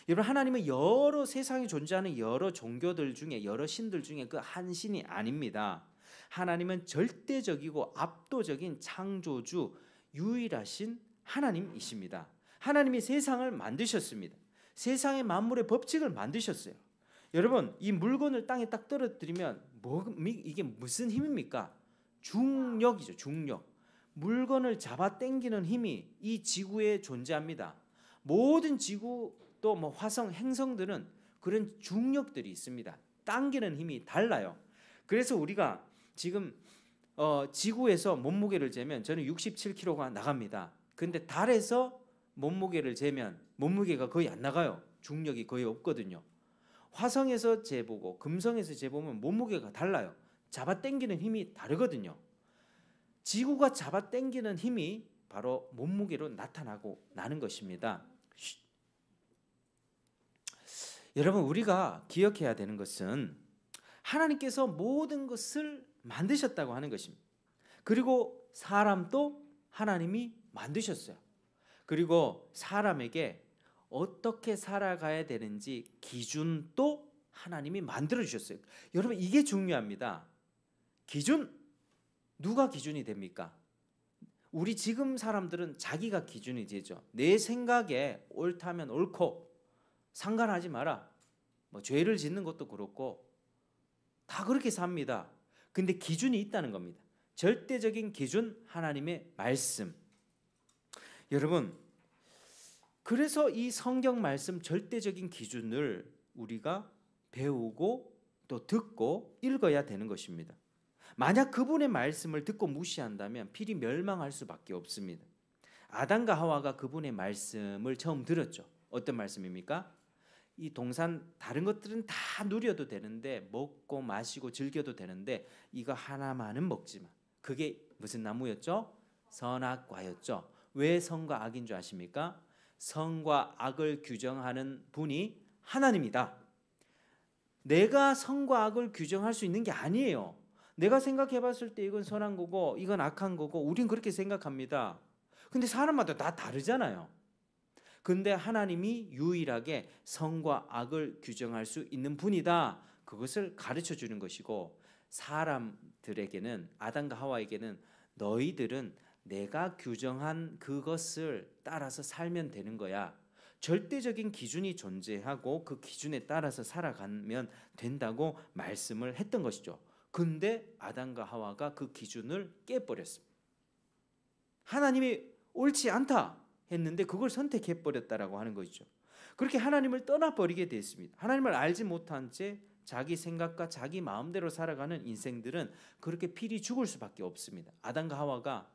여러분, 하나님은 여러 세상에 존재하는 여러 종교들 중에, 여러 신들 중에 그 한 신이 아닙니다. 하나님은 절대적이고 압도적인 창조주, 유일하신 하나님이십니다. 하나님이 세상을 만드셨습니다. 세상의 만물의 법칙을 만드셨어요. 여러분, 이 물건을 땅에 딱 떨어뜨리면 이게 무슨 힘입니까? 중력이죠. 중력. 물건을 잡아 당기는 힘이 이 지구에 존재합니다. 모든 지구 또 화성, 행성들은 그런 중력들이 있습니다. 당기는 힘이 달라요. 그래서 우리가 지금 지구에서 몸무게를 재면 저는 67kg가 나갑니다. 근데 달에서 몸무게를 재면 몸무게가 거의 안 나가요. 중력이 거의 없거든요. 화성에서 재보고 금성에서 재보면 몸무게가 달라요. 잡아 당기는 힘이 다르거든요. 지구가 잡아 당기는 힘이 바로 몸무게로 나타나는 것입니다. 여러분, 우리가 기억해야 되는 것은 하나님께서 모든 것을 만드셨다고 하는 것입니다. 그리고 사람도 하나님이 만드셨어요. 그리고 사람에게 어떻게 살아가야 되는지 기준도 하나님이 만들어 주셨어요. 여러분, 이게 중요합니다. 기준, 누가 기준이 됩니까? 우리 지금 사람들은 자기가 기준이 되죠. 내 생각에 옳다면 옳고 상관하지 마라. 죄를 짓는 것도 그렇고 다 그렇게 삽니다. 근데 기준이 있다는 겁니다. 절대적인 기준, 하나님의 말씀. 여러분, 그래서 이 성경 말씀 절대적인 기준을 우리가 배우고 또 듣고 읽어야 되는 것입니다. 만약 그분의 말씀을 듣고 무시한다면 필히 멸망할 수밖에 없습니다. 아담과 하와가 그분의 말씀을 처음 들었죠. 어떤 말씀입니까? 이 동산 다른 것들은 다 누려도 되는데, 먹고 마시고 즐겨도 되는데 이거 하나만은 먹지 마. 그게 무슨 나무였죠? 선악과였죠. 왜 선과 악인 줄 아십니까? 선과 악을 규정하는 분이 하나님이다. 내가 선과 악을 규정할 수 있는 게 아니에요. 내가 생각해 봤을 때 이건 선한 거고 이건 악한 거고 우린 그렇게 생각합니다. 근데 사람마다 다 다르잖아요. 근데 하나님이 유일하게 선과 악을 규정할 수 있는 분이다. 그것을 가르쳐 주는 것이고, 사람들에게는, 아담과 하와에게는 너희들은 내가 규정한 그것을 따라서 살면 되는 거야. 절대적인 기준이 존재하고 그 기준에 따라서 살아가면 된다고 말씀을 했던 것이죠. 근데 아담과 하와가 그 기준을 깨버렸습니다. 하나님이 옳지 않다 했는데 그걸 선택해 버렸다라고 하는 것이죠. 그렇게 하나님을 떠나버리게 됐습니다. 하나님을 알지 못한 채 자기 생각과 자기 마음대로 살아가는 인생들은 그렇게 필히 죽을 수밖에 없습니다. 아담과 하와가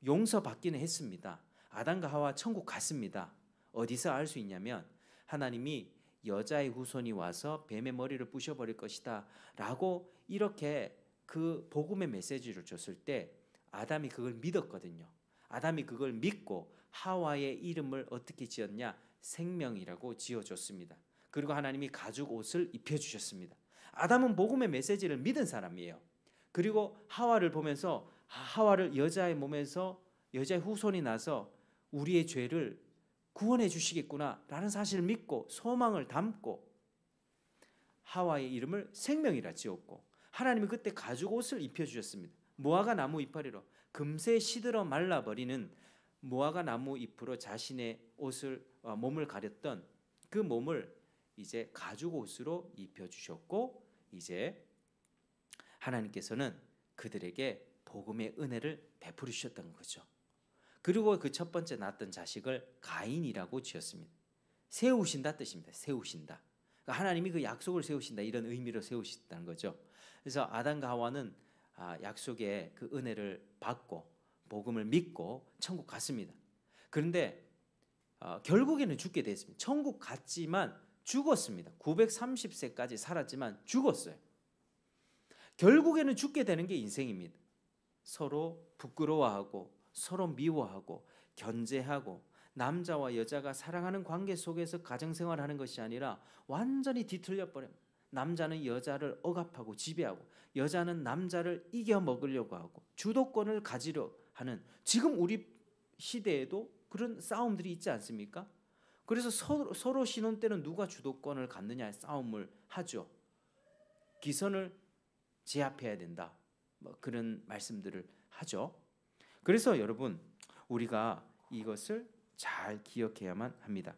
용서받기는 했습니다. 아담과 하와 천국 갔습니다. 어디서 알 수 있냐면 하나님이 여자의 후손이 와서 뱀의 머리를 부셔버릴 것이다 라고 이렇게 그 복음의 메시지를 줬을 때 아담이 그걸 믿었거든요. 아담이 그걸 믿고 하와의 이름을 어떻게 지었냐? 생명이라고 지어줬습니다. 그리고 하나님이 가죽 옷을 입혀주셨습니다. 아담은 복음의 메시지를 믿은 사람이에요. 그리고 하와를 보면서 하와를 여자의 몸에서 여자의 후손이 나서 우리의 죄를 구원해 주시겠구나 라는 사실을 믿고 소망을 담고 하와의 이름을 생명이라 지었고, 하나님이 그때 가죽 옷을 입혀주셨습니다. 무화과 나무 이파리로 금세 시들어 말라버리는 무화과 나무 잎으로 자신의 몸을 가렸던 그 몸을 이제 가죽 옷으로 입혀주셨고, 이제 하나님께서는 그들에게 복음의 은혜를 베풀어 주셨던 거죠. 그리고 그 첫 번째 낳았던 자식을 가인이라고 지었습니다. 세우신다 뜻입니다. 세우신다. 그러니까 하나님이 그 약속을 세우신다 이런 의미로 세우신다는 거죠. 그래서 아담과 하와는 약속의 그 은혜를 받고 복음을 믿고 천국 갔습니다. 그런데 결국에는 죽게 됐습니다. 천국 갔지만 죽었습니다. 930세까지 살았지만 죽었어요. 결국에는 죽게 되는 게 인생입니다. 서로 부끄러워하고 서로 미워하고 견제하고 남자와 여자가 사랑하는 관계 속에서 가정생활하는 것이 아니라 완전히 뒤틀려 버립니다. 남자는 여자를 억압하고 지배하고 여자는 남자를 이겨 먹으려고 하고 주도권을 가지려 하는 지금 우리 시대에도 그런 싸움들이 있지 않습니까? 그래서 서로 신혼 때는 누가 주도권을 갖느냐의 싸움을 하죠. 기선을 제압해야 된다. 뭐 그런 말씀들을 하죠. 그래서 여러분 우리가 이것을 잘 기억해야만 합니다.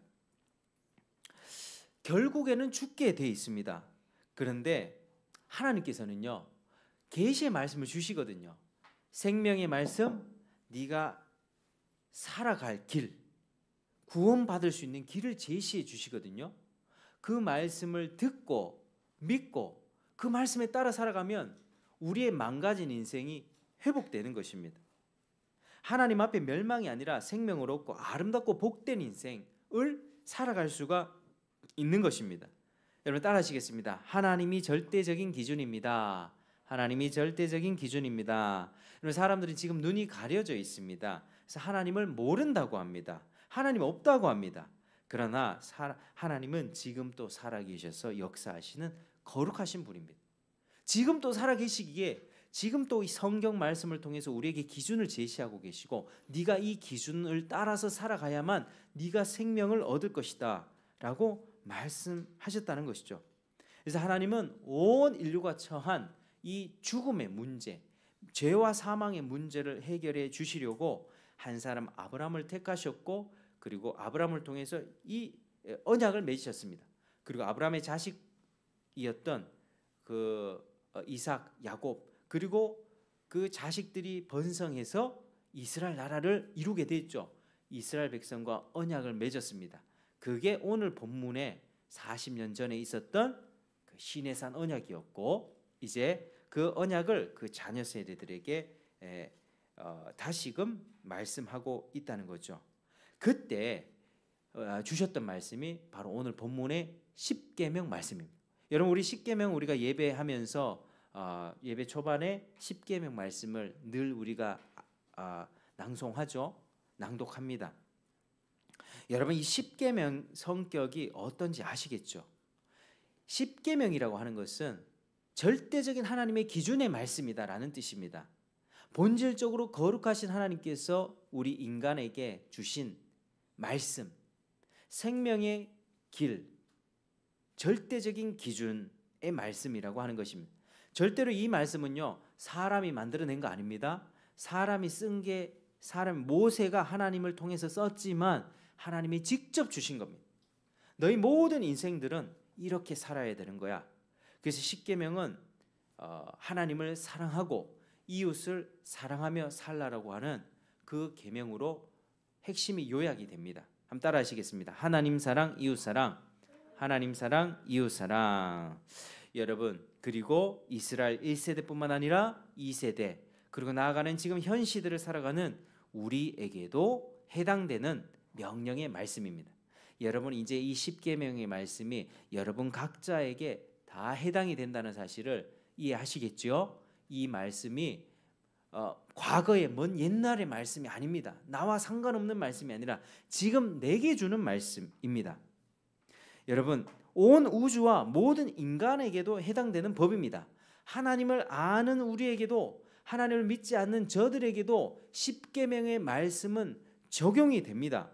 결국에는 죽게 돼 있습니다. 그런데 하나님께서는요 계시의 말씀을 주시거든요. 생명의 말씀, 네가 살아갈 길, 구원받을 수 있는 길을 제시해 주시거든요. 그 말씀을 듣고 믿고 그 말씀에 따라 살아가면 우리의 망가진 인생이 회복되는 것입니다. 하나님 앞에 멸망이 아니라 생명을 얻고 아름답고 복된 인생을 살아갈 수가 있는 것입니다. 여러분 따라하시겠습니다. 하나님이 절대적인 기준입니다. 하나님이 절대적인 기준입니다. 여러분 사람들이 지금 눈이 가려져 있습니다. 그래서 하나님을 모른다고 합니다. 하나님 없다고 합니다. 그러나 하나님은 지금 또 살아계셔서 역사하시는 거룩하신 분입니다. 지금 또 살아계시기에 지금 또 이 성경 말씀을 통해서 우리에게 기준을 제시하고 계시고 네가 이 기준을 따라서 살아가야만 네가 생명을 얻을 것이다 라고 말씀하셨다는 것이죠. 그래서 하나님은 온 인류가 처한 이 죽음의 문제, 죄와 사망의 문제를 해결해 주시려고 한 사람 아브라함을 택하셨고 그리고 아브라함을 통해서 이 언약을 맺으셨습니다. 그리고 아브라함의 자식이었던 그 이삭, 야곱 그리고 그 자식들이 번성해서 이스라엘 나라를 이루게 됐죠. 이스라엘 백성과 언약을 맺었습니다. 그게 오늘 본문에 40년 전에 있었던 그 시내산 언약이었고 이제 그 언약을 그 자녀 세대들에게 다시금 말씀하고 있다는 거죠. 그때 주셨던 말씀이 바로 오늘 본문의 십계명 말씀입니다. 여러분 우리 십계명 우리가 예배하면서 예배 초반에 십계명 말씀을 늘 우리가 낭송하죠. 낭독합니다. 여러분 이 십계명 성격이 어떤지 아시겠죠? 십계명이라고 하는 것은 절대적인 하나님의 기준의 말씀이다라는 뜻입니다. 본질적으로 거룩하신 하나님께서 우리 인간에게 주신 말씀, 생명의 길, 절대적인 기준의 말씀이라고 하는 것입니다. 절대로 이 말씀은요 사람이 만들어낸 거 아닙니다. 사람이 쓴 게 모세가 하나님을 통해서 썼지만 하나님이 직접 주신 겁니다. 너희 모든 인생들은 이렇게 살아야 되는 거야. 그래서 십계명은 하나님을 사랑하고 이웃을 사랑하며 살라라고 하는 그 계명으로 핵심이 요약이 됩니다. 한번 따라하시겠습니다. 하나님 사랑, 이웃 사랑, 하나님 사랑, 이웃 사랑. 여러분 그리고 이스라엘 1세대뿐만 아니라 2세대 그리고 나아가는 지금 현 시대를 살아가는 우리에게도 해당되는 명령의 말씀입니다. 여러분 이제 이 십계명의 말씀이 여러분 각자에게 다 해당이 된다는 사실을 이해하시겠죠? 이 말씀이 과거의 먼 옛날의 말씀이 아닙니다. 나와 상관없는 말씀이 아니라 지금 내게 주는 말씀입니다. 여러분 온 우주와 모든 인간에게도 해당되는 법입니다. 하나님을 아는 우리에게도 하나님을 믿지 않는 저들에게도 십계명의 말씀은 적용이 됩니다.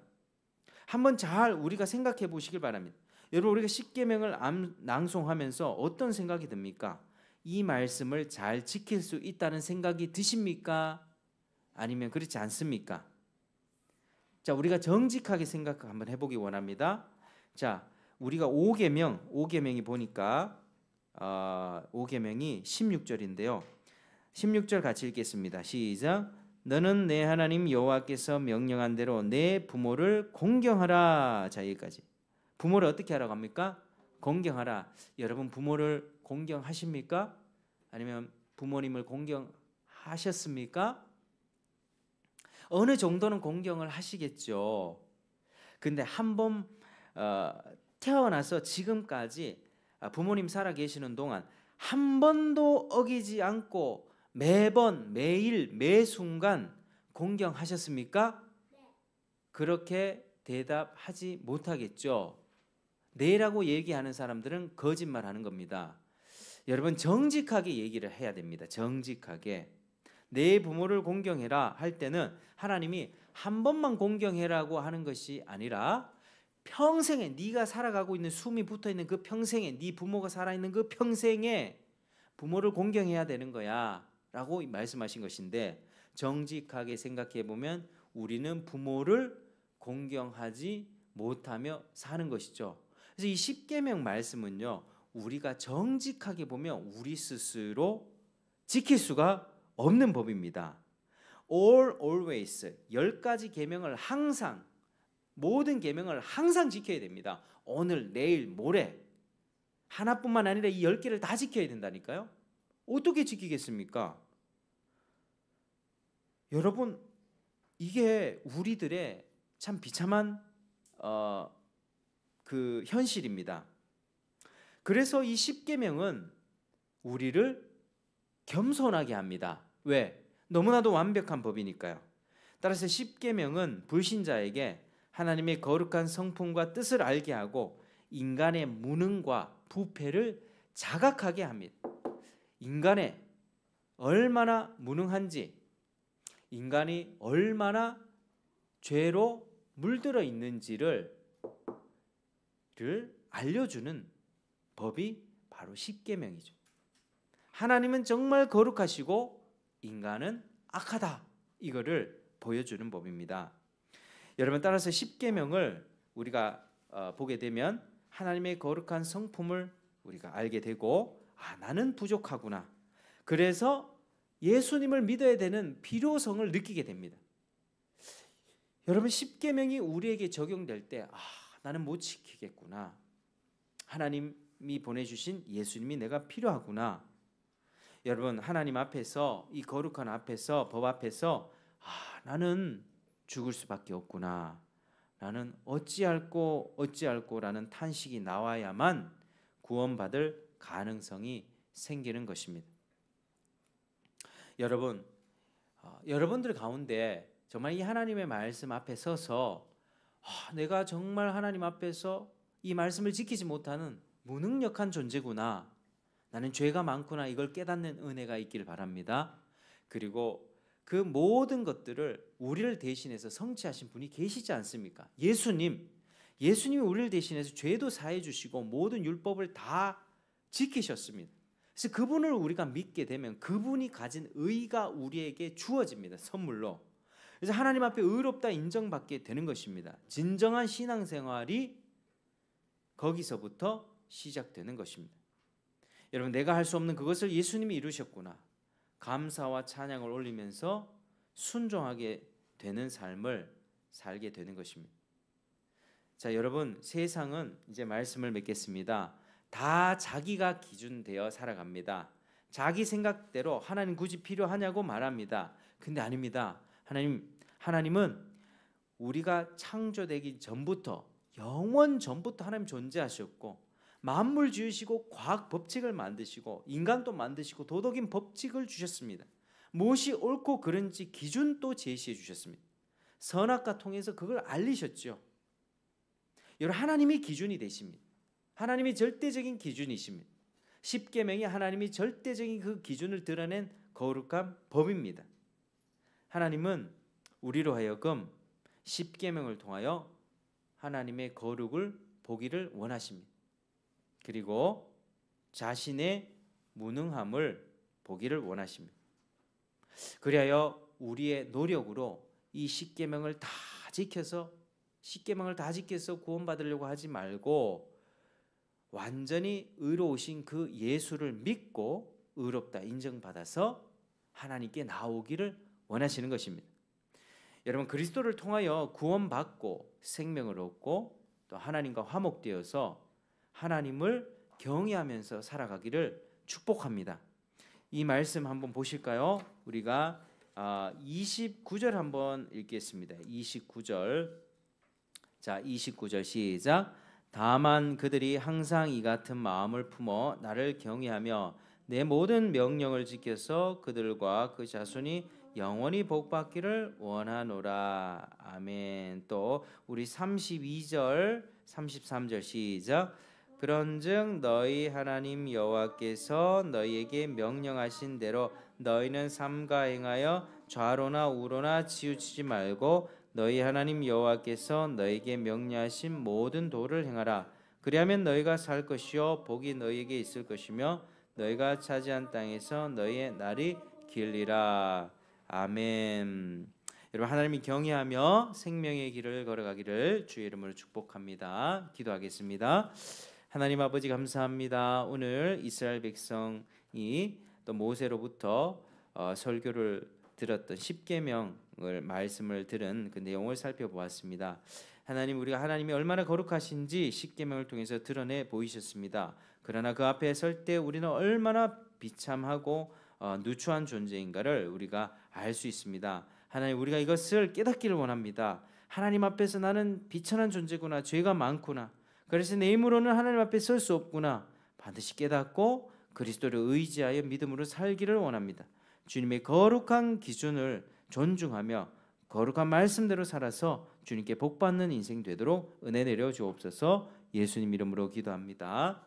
한번 잘 우리가 생각해 보시길 바랍니다. 여러분 우리가 십계명을 낭송하면서 어떤 생각이 듭니까? 이 말씀을 잘 지킬 수 있다는 생각이 드십니까? 아니면 그렇지 않습니까? 자, 우리가 정직하게 생각 한번 해보기 원합니다. 자, 우리가 5계명이 보니까 5계명이 16절인데요. 16절 같이 읽겠습니다. 시작. 너는 내 하나님 여호와께서 명령한 대로 내 부모를 공경하라. 자, 여기까지. 부모를 어떻게 하라고 합니까? 공경하라. 여러분 부모를 공경하십니까? 아니면 부모님을 공경하셨습니까? 어느 정도는 공경을 하시겠죠. 근데 한번 태어나서 지금까지 부모님 살아 계시는 동안 한 번도 어기지 않고 매번 매일 매 순간 공경하셨습니까? 그렇게 대답하지 못하겠죠. 네라고 얘기하는 사람들은 거짓말하는 겁니다. 여러분 정직하게 얘기를 해야 됩니다. 정직하게. 내 부모를 공경해라 할 때는 하나님이 한 번만 공경해라고 하는 것이 아니라 평생에 네가 살아가고 있는 숨이 붙어있는 그 평생에 네 부모가 살아있는 그 평생에 부모를 공경해야 되는 거야 라고 말씀하신 것인데, 정직하게 생각해 보면 우리는 부모를 공경하지 못하며 사는 것이죠. 그래서 이 십계명 말씀은요, 우리가 정직하게 보면 우리 스스로 지킬 수가 없는 법입니다. All, always 10가지 계명을 항상, 모든 계명을 항상 지켜야 됩니다. 오늘, 내일, 모레 하나뿐만 아니라 이 10개를 다 지켜야 된다니까요. 어떻게 지키겠습니까? 여러분 이게 우리들의 참 비참한 그 현실입니다. 그래서 이 십계명은 우리를 겸손하게 합니다. 왜? 너무나도 완벽한 법이니까요. 따라서 십계명은 불신자에게 하나님의 거룩한 성품과 뜻을 알게 하고 인간의 무능과 부패를 자각하게 합니다. 인간의 얼마나 무능한지, 인간이 얼마나 죄로 물들어 있는지를 알려주는 법이 바로 십계명이죠. 하나님은 정말 거룩하시고 인간은 악하다, 이거를 보여주는 법입니다. 여러분, 따라서 십계명을 우리가 보게 되면 하나님의 거룩한 성품을 우리가 알게 되고, 나는 부족하구나, 그래서 예수님을 믿어야 되는 필요성을 느끼게 됩니다. 여러분, 십계명이 우리에게 적용될 때 나는 못 지키겠구나, 하나님이 보내주신 예수님이 내가 필요하구나. 여러분, 하나님 앞에서, 이 거룩한 앞에서, 법 앞에서 나는 죽을 수밖에 없구나, 나는 어찌할꼬라는 탄식이 나와야만 구원받을 가능성이 생기는 것입니다. 여러분, 여러분들 가운데 정말 이 하나님의 말씀 앞에 서서 내가 정말 하나님 앞에서 이 말씀을 지키지 못하는 무능력한 존재구나, 나는 죄가 많구나, 이걸 깨닫는 은혜가 있기를 바랍니다. 그리고 그 모든 것들을 우리를 대신해서 성취하신 분이 계시지 않습니까? 예수님이 우리를 대신해서 죄도 사해 주시고 모든 율법을 다 지키셨습니다. 그래서 그분을 우리가 믿게 되면 그분이 가진 의가 우리에게 주어집니다, 선물로. 그래서 하나님 앞에 의롭다 인정받게 되는 것입니다. 진정한 신앙생활이 거기서부터 시작되는 것입니다. 여러분, 내가 할 수 없는 그것을 예수님이 이루셨구나, 감사와 찬양을 올리면서 순종하게 되는 삶을 살게 되는 것입니다. 자, 여러분, 세상은, 이제 말씀을 맺겠습니다, 다 자기가 기준되어 살아갑니다. 자기 생각대로 하나님 굳이 필요하냐고 말합니다. 근데 아닙니다. 하나님은 우리가 창조되기 전부터, 영원 전부터 하나님 존재하셨고, 만물 지으시고 과학 법칙을 만드시고 인간도 만드시고 도덕인 법칙을 주셨습니다. 무엇이 옳고 그른지 기준도 제시해 주셨습니다. 선악과 통해서 그걸 알리셨죠. 여러분, 하나님이 기준이 되십니다. 하나님이 절대적인 기준이십니다. 십계명이 하나님이 절대적인 그 기준을 드러낸 거룩한 법입니다. 하나님은 우리로 하여금 십계명을 통하여 하나님의 거룩을 보기를 원하십니다. 그리고 자신의 무능함을 보기를 원하십니다. 그리하여 우리의 노력으로 이 십계명을 다 지켜서 구원받으려고 하지 말고 완전히 의로우신 그 예수를 믿고 의롭다 인정받아서 하나님께 나오기를 원하시는 것입니다. 여러분, 그리스도를 통하여 구원받고 생명을 얻고 또 하나님과 화목되어서 하나님을 경외하면서 살아가기를 축복합니다. 이 말씀 한번 보실까요? 우리가 29절 한번 읽겠습니다. 29절. 자, 29절 시작. 다만 그들이 항상 이 같은 마음을 품어 나를 경외하며 내 모든 명령을 지켜서 그들과 그 자손이 영원히 복받기를 원하노라. 아멘. 또 우리 32절 33절 시작. 그런즉 너희 하나님 여호와께서 너희에게 명령하신 대로 너희는 삼가 행하여 좌로나 우로나 치우치지 말고 너희 하나님 여호와께서 너희에게 명령하신 모든 도를 행하라. 그리하면 너희가 살 것이요 복이 너희에게 있을 것이며 너희가 차지한 땅에서 너희의 날이 길리라. 아멘. 여러분, 하나님이 경외하며 생명의 길을 걸어가기를 주의 이름으로 축복합니다. 기도하겠습니다. 하나님 아버지, 감사합니다. 오늘 이스라엘 백성이 또 모세로부터 설교를 들었던 십계명을 말씀을 들은 그 내용을 살펴보았습니다. 하나님, 우리가 하나님이 얼마나 거룩하신지 십계명을 통해서 드러내 보이셨습니다. 그러나 그 앞에 설 때 우리는 얼마나 비참하고 누추한 존재인가를 우리가 알 수 있습니다. 하나님, 우리가 이것을 깨닫기를 원합니다. 하나님 앞에서 나는 비천한 존재구나, 죄가 많구나, 그래서 내 힘으로는 하나님 앞에 설 수 없구나 반드시 깨닫고 그리스도를 의지하여 믿음으로 살기를 원합니다. 주님의 거룩한 기준을 존중하며 거룩한 말씀대로 살아서 주님께 복받는 인생 되도록 은혜 내려 주옵소서. 예수님 이름으로 기도합니다.